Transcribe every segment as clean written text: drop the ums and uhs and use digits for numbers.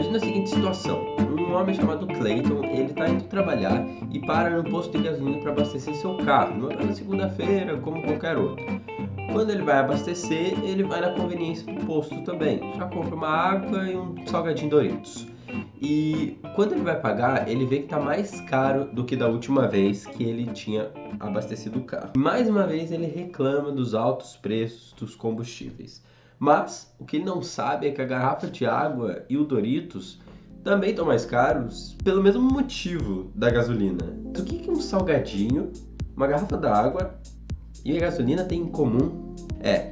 Imagina a seguinte situação: um homem chamado Clayton, ele está indo trabalhar e para no posto de gasolina para abastecer seu carro, numa bela segunda-feira, como qualquer outro. Quando ele vai abastecer, ele vai na conveniência do posto também, já compra uma água e um salgadinho Doritos. E quando ele vai pagar, ele vê que está mais caro do que da última vez que ele tinha abastecido o carro. Mais uma vez ele reclama dos altos preços dos combustíveis. Mas o que ele não sabe é que a garrafa de água e o Doritos também estão mais caros pelo mesmo motivo da gasolina. O que um salgadinho, uma garrafa d'água e a gasolina têm em comum?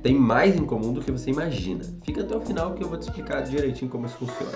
Tem mais em comum do que você imagina. Fica até o final que eu vou te explicar direitinho como isso funciona.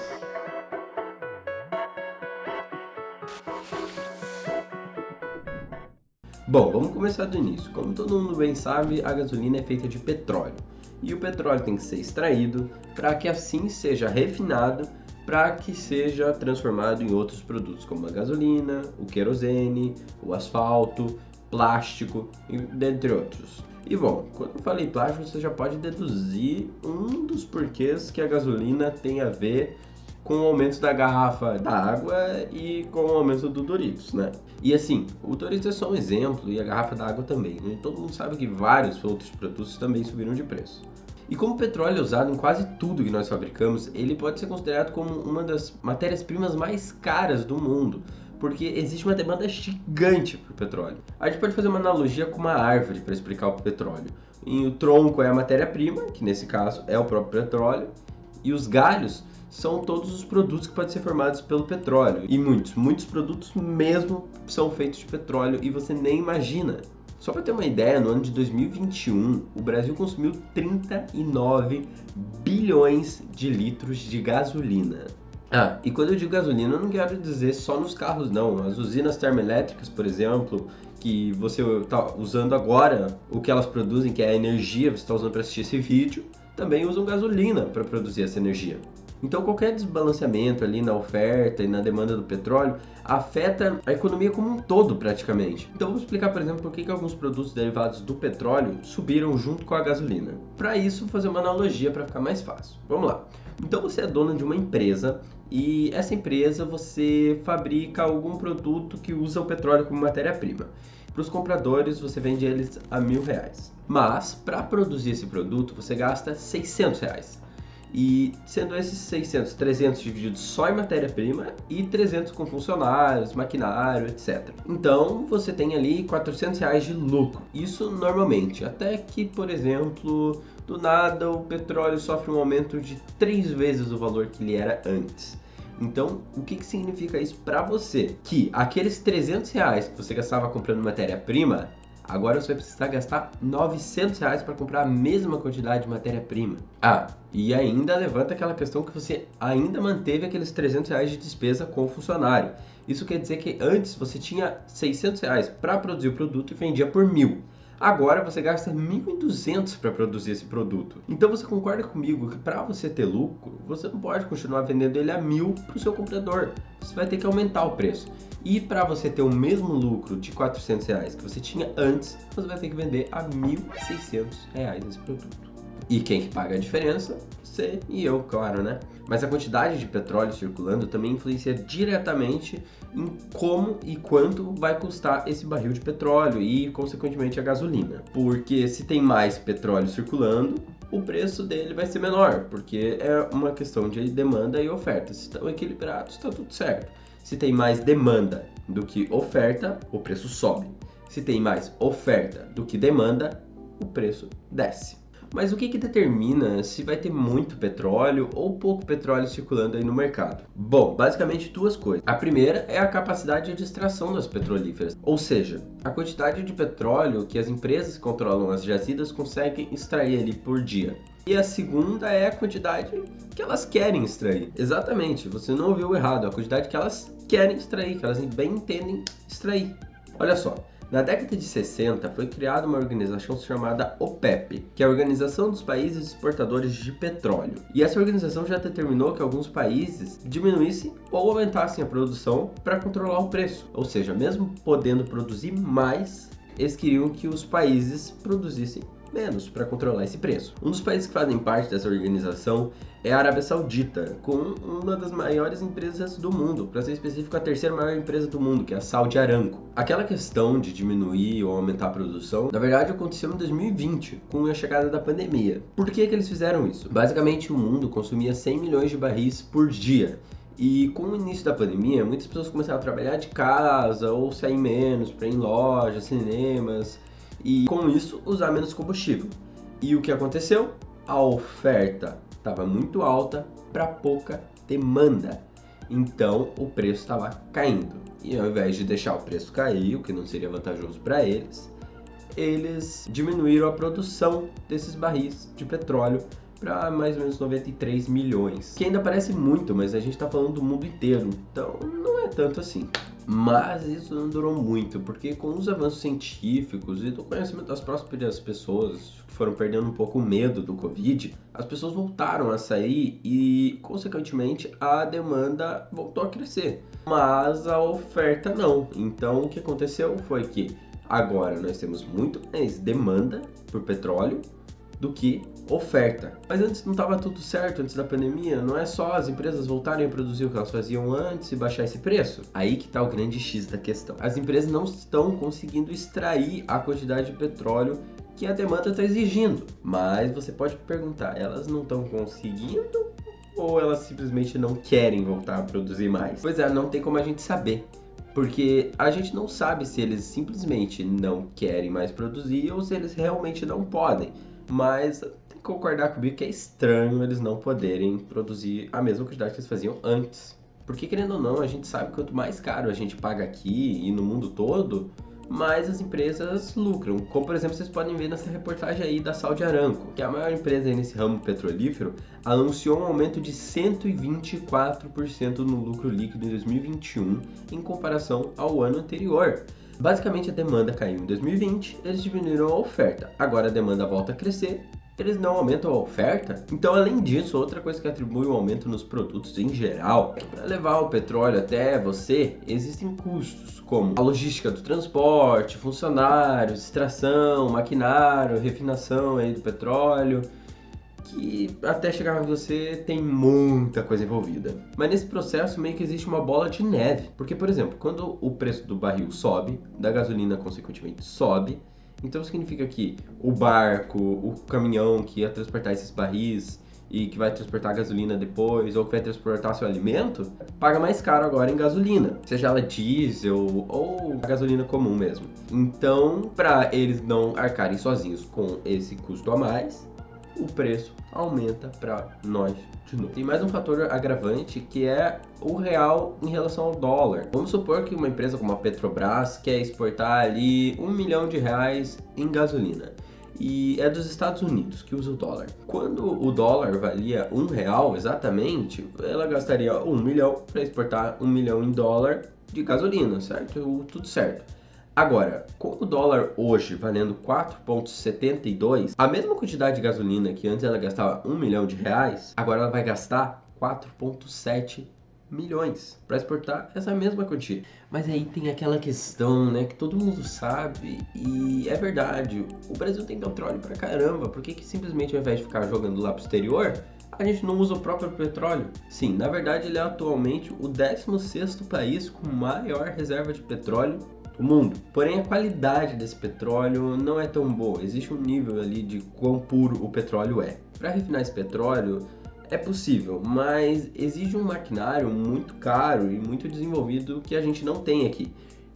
Bom, vamos começar do início. Como todo mundo bem sabe, a gasolina é feita de petróleo. E o petróleo tem que ser extraído para que assim seja refinado, para que seja transformado em outros produtos como a gasolina, o querosene, o asfalto, plástico, dentre outros. E bom, quando eu falei plástico, você já pode deduzir um dos porquês que a gasolina tem a ver com o aumento da garrafa da água e com o aumento do Doritos, né? E assim, o Doritos é só um exemplo e a garrafa da água também, né? Todo mundo sabe que vários outros produtos também subiram de preço. E como o petróleo é usado em quase tudo que nós fabricamos, ele pode ser considerado como uma das matérias-primas mais caras do mundo, porque existe uma demanda gigante por petróleo. A gente pode fazer uma analogia com uma árvore para explicar o petróleo. E o tronco é a matéria-prima, que nesse caso é o próprio petróleo, e os galhos são todos os produtos que podem ser formados pelo petróleo. E muitos produtos mesmo são feitos de petróleo e você nem imagina. Só para ter uma ideia, no ano de 2021, o Brasil consumiu 39 bilhões de litros de gasolina. E quando eu digo gasolina, eu não quero dizer só nos carros não. As usinas termoelétricas, por exemplo, que você está usando agora, o que elas produzem, que é a energia que você está usando para assistir esse vídeo, também usam gasolina para produzir essa energia. Então qualquer desbalanceamento ali na oferta e na demanda do petróleo afeta a economia como um todo praticamente. Então eu vou explicar, por exemplo, por que alguns produtos derivados do petróleo subiram junto com a gasolina. Para isso, vou fazer uma analogia para ficar mais fácil. Vamos lá. Então você é dono de uma empresa e essa empresa você fabrica algum produto que usa o petróleo como matéria-prima. Para os compradores você vende eles a R$1.000. Mas para produzir esse produto você gasta R$600. E sendo esses 600, 300 divididos só em matéria-prima e 300 com funcionários, maquinário, etc. Então você tem ali R$400 de lucro. Isso normalmente, até que, por exemplo, do nada o petróleo sofre um aumento de 3 vezes o valor que ele era antes. Então, o que significa isso para você? Que aqueles R$300 que você gastava comprando matéria-prima, agora você vai precisar gastar R$900 para comprar a mesma quantidade de matéria-prima. E ainda levanta aquela questão que você ainda manteve aqueles R$300 de despesa com o funcionário. Isso quer dizer que antes você tinha R$600 para produzir o produto e vendia por R$1.000. Agora você gasta R$1.200 para produzir esse produto. Então você concorda comigo que para você ter lucro, você não pode continuar vendendo ele a R$1.000 para o seu comprador. Você vai ter que aumentar o preço. E para você ter o mesmo lucro de R$400 que você tinha antes, você vai ter que vender a R$1.600 esse produto. E quem que paga a diferença? Você e eu, claro, né? Mas a quantidade de petróleo circulando também influencia diretamente em como e quanto vai custar esse barril de petróleo e, consequentemente, a gasolina. Porque se tem mais petróleo circulando, o preço dele vai ser menor, porque é uma questão de demanda e oferta. Se estão equilibrados, está tudo certo. Se tem mais demanda do que oferta, o preço sobe. Se tem mais oferta do que demanda, o preço desce. Mas o que determina se vai ter muito petróleo ou pouco petróleo circulando aí no mercado? Bom, basicamente duas coisas. A primeira é a capacidade de extração das petrolíferas, ou seja, a quantidade de petróleo que as empresas que controlam as jazidas conseguem extrair ali por dia. E a segunda é a quantidade que elas querem extrair. Exatamente, você não ouviu errado, a quantidade que elas querem extrair, que elas bem entendem extrair. Olha só. Na década de 60, foi criada uma organização chamada OPEP, que é a Organização dos Países Exportadores de Petróleo. E essa organização já determinou que alguns países diminuíssem ou aumentassem a produção para controlar o preço. Ou seja, mesmo podendo produzir mais, eles queriam que os países produzissem menos para controlar esse preço. Um dos países que fazem parte dessa organização é a Arábia Saudita, com uma das maiores empresas do mundo, para ser específico, a terceira maior empresa do mundo, que é a Saudi Aramco. Aquela questão de diminuir ou aumentar a produção, na verdade aconteceu em 2020, com a chegada da pandemia. Por que eles fizeram isso? Basicamente, o mundo consumia 100 milhões de barris por dia. E com o início da pandemia, muitas pessoas começaram a trabalhar de casa ou sair menos para ir em lojas, cinemas e com isso usar menos combustível. E o que aconteceu? A oferta estava muito alta para pouca demanda. Então o preço estava caindo. E ao invés de deixar o preço cair, o que não seria vantajoso para eles, eles diminuíram a produção desses barris de petróleo para mais ou menos 93 milhões, que ainda parece muito, mas a gente está falando do mundo inteiro, então não é tanto assim. Mas isso não durou muito, porque com os avanços científicos e do conhecimento das próprias pessoas que foram perdendo um pouco o medo do Covid, as pessoas voltaram a sair e, consequentemente, a demanda voltou a crescer, mas a oferta não. Então o que aconteceu foi que agora nós temos muito mais demanda por petróleo do que oferta. Mas antes não estava tudo certo, antes da pandemia, não é só as empresas voltarem a produzir o que elas faziam antes e baixar esse preço? Aí que está o grande X da questão. As empresas não estão conseguindo extrair a quantidade de petróleo que a demanda está exigindo. Mas você pode perguntar, elas não estão conseguindo ou elas simplesmente não querem voltar a produzir mais? Pois é, não tem como a gente saber. Porque a gente não sabe se eles simplesmente não querem mais produzir ou se eles realmente não podem. Mas tem que concordar comigo que é estranho eles não poderem produzir a mesma quantidade que eles faziam antes. Porque, querendo ou não, a gente sabe que quanto mais caro a gente paga aqui e no mundo todo, mais as empresas lucram. Como, por exemplo, vocês podem ver nessa reportagem aí da Saudi Aramco, que é a maior empresa aí nesse ramo petrolífero, anunciou um aumento de 124% no lucro líquido em 2021 em comparação ao ano anterior. Basicamente, a demanda caiu em 2020, eles diminuíram a oferta. Agora a demanda volta a crescer, eles não aumentam a oferta. Então, além disso, outra coisa que atribui um aumento nos produtos em geral é que para levar o petróleo até você, existem custos, como a logística do transporte, funcionários, extração, maquinário, refinação aí do petróleo, que até chegar a você tem muita coisa envolvida. Mas nesse processo meio que existe uma bola de neve. Porque, por exemplo, quando o preço do barril sobe, da gasolina consequentemente sobe, então significa que o barco, o caminhão que ia transportar esses barris e que vai transportar a gasolina depois, ou que vai transportar seu alimento, paga mais caro agora em gasolina, seja ela diesel ou a gasolina comum mesmo. Então, para eles não arcarem sozinhos com esse custo a mais, o preço aumenta para nós de novo. Tem mais um fator agravante que é o real em relação ao dólar. Vamos supor que uma empresa como a Petrobras quer exportar ali R$1 milhão em gasolina. E é dos Estados Unidos que usa o dólar. Quando o dólar valia R$1 exatamente, ela gastaria 1 milhão para exportar 1 milhão em dólar de gasolina, certo? Tudo certo. Agora, com o dólar hoje valendo 4,72, a mesma quantidade de gasolina que antes ela gastava R$1 milhão, agora ela vai gastar 4,7 milhões para exportar essa mesma quantia. Mas aí tem aquela questão, né, que todo mundo sabe e é verdade. O Brasil tem petróleo pra caramba, por que simplesmente ao invés de ficar jogando lá pro exterior, a gente não usa o próprio petróleo? Sim, na verdade ele é atualmente o 16º país com maior reserva de petróleo do mundo. Porém, a qualidade desse petróleo não é tão boa. Existe um nível ali de quão puro o petróleo é. Para refinar esse petróleo é possível, mas exige um maquinário muito caro e muito desenvolvido que a gente não tem aqui.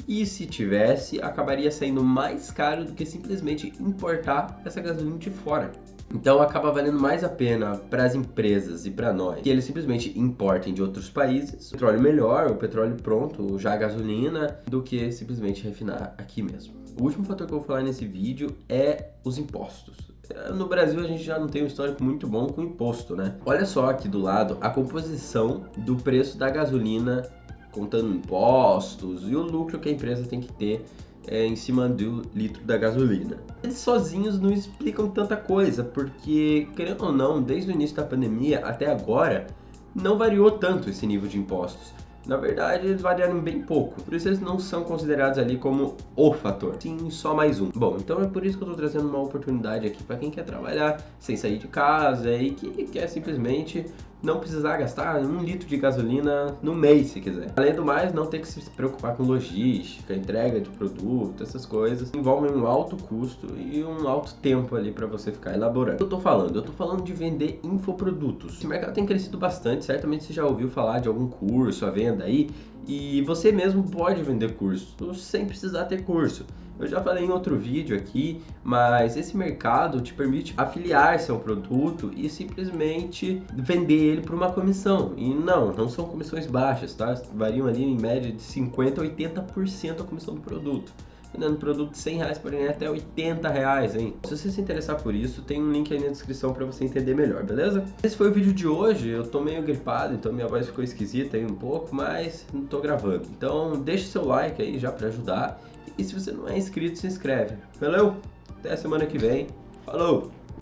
E se tivesse, acabaria saindo mais caro do que simplesmente importar essa gasolina de fora. Então acaba valendo mais a pena para as empresas e para nós que eles simplesmente importem de outros países o petróleo melhor, o petróleo pronto, já a gasolina, do que simplesmente refinar aqui mesmo. O último fator que eu vou falar nesse vídeo é os impostos. No Brasil a gente já não tem um histórico muito bom com imposto, né? Olha só aqui do lado a composição do preço da gasolina, contando impostos e o lucro que a empresa tem que ter em cima do litro da gasolina. Eles sozinhos não explicam tanta coisa, porque, querendo ou não, desde o início da pandemia até agora, não variou tanto esse nível de impostos. Na verdade, eles variaram bem pouco, por isso eles não são considerados ali como o fator, sim só mais um. Bom, então é por isso que eu estou trazendo uma oportunidade aqui para quem quer trabalhar sem sair de casa e que quer simplesmente não precisar gastar 1 litro de gasolina no mês, se quiser. Além do mais, não ter que se preocupar com logística, entrega de produto, essas coisas. Envolvem um alto custo e um alto tempo ali para você ficar elaborando. O que eu tô falando? Eu tô falando de vender infoprodutos. Esse mercado tem crescido bastante, certamente você já ouviu falar de algum curso à venda aí, e você mesmo pode vender curso sem precisar ter curso. Eu já falei em outro vídeo aqui, mas esse mercado te permite afiliar-se a um produto e simplesmente vender ele por uma comissão. E não são comissões baixas, tá? Variam ali em média de 50% a 80% a comissão do produto. Vendendo produto de R$100, porém até R$80, hein? Se você se interessar por isso, tem um link aí na descrição para você entender melhor, beleza? Esse foi o vídeo de hoje. Eu tô meio gripado, então minha voz ficou esquisita aí um pouco, mas não tô gravando. Então deixa o seu like aí já para ajudar. E se você não é inscrito, se inscreve. Valeu? Até a semana que vem. Falou!